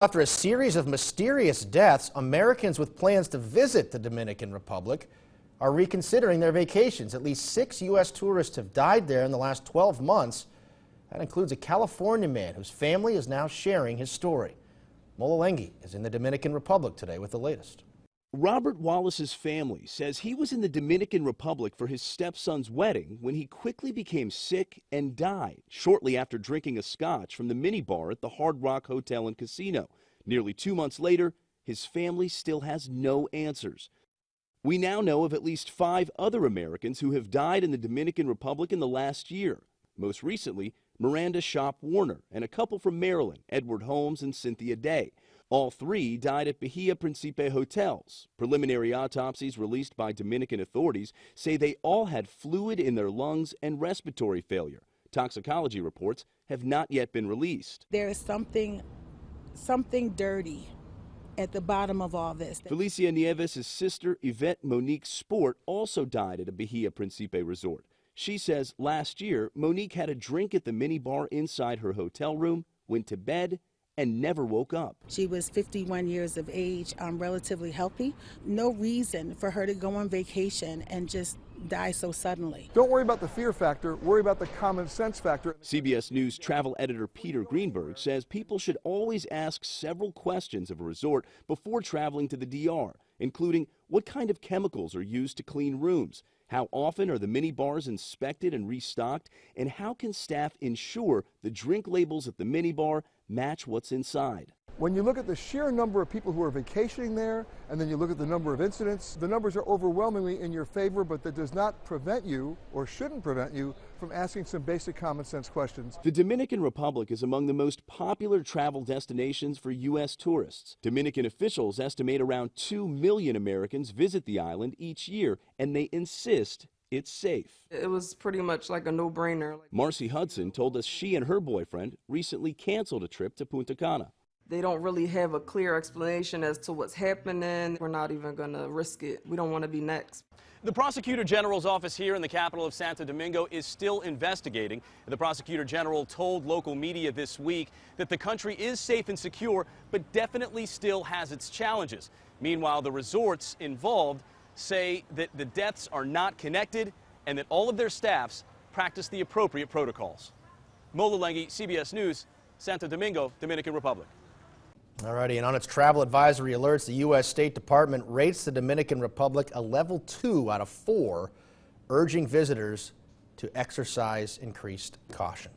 After a series of mysterious deaths, Americans with plans to visit the Dominican Republic are reconsidering their vacations. At least 6 U.S. tourists have died there in the last 12 months. That includes a California man whose family is now sharing his story. Mola Lenghi is in the Dominican Republic today with the latest. Robert Wallace's family says he was in the Dominican Republic for his stepson's wedding when he quickly became sick and died shortly after drinking a scotch from the minibar at the Hard Rock Hotel and Casino. Nearly 2 months later, his family still has no answers. We now know of at least 5 other Americans who have died in the Dominican Republic in the last year. Most recently, Miranda Shop Warner and a couple from Maryland, Edward Holmes and Cynthia Day. All 3 died at Bahia Principe hotels. Preliminary autopsies released by Dominican authorities say they all had fluid in their lungs and respiratory failure. Toxicology reports have not yet been released. There is something dirty at the bottom of all this. Felicia Nieves' sister, Yvette Monique Sport, also died at a Bahia Principe resort. She says last year, Monique had a drink at the minibar inside her hotel room, went to bed, and never woke up. She was 51 years of age, relatively healthy. No reason for her to go on vacation and just die so suddenly. Don't worry about the fear factor, worry about the common sense factor. CBS News travel editor Peter Greenberg says people should always ask several questions of a resort before traveling to the DR, including what kind of chemicals are used to clean rooms, how often are the mini bars inspected and restocked, and how can staff ensure the drink labels at the mini bar match what's inside. When you look at the sheer number of people who are vacationing there, and then you look at the number of incidents, the numbers are overwhelmingly in your favor, but that does not prevent you, or shouldn't prevent you, from asking some basic common sense questions. The Dominican Republic is among the most popular travel destinations for U.S. tourists. Dominican officials estimate around 2 million Americans visit the island each year, and they insist it's safe. It was pretty much like a no-brainer. Marcy Hudson told us she and her boyfriend recently canceled a trip to Punta Cana. They don't really have a clear explanation as to what's happening. We're not even going to risk it. We don't want to be next. The Prosecutor General's office here in the capital of Santo Domingo is still investigating. The Prosecutor General told local media this week that the country is safe and secure, but definitely still has its challenges. Meanwhile, the resorts involved say that the deaths are not connected and that all of their staffs practice the appropriate protocols. Mola Lenghi, CBS News, Santo Domingo, Dominican Republic. Alrighty, and on its travel advisory alerts, the U.S. State Department rates the Dominican Republic a level 2 out of 4, urging visitors to exercise increased caution.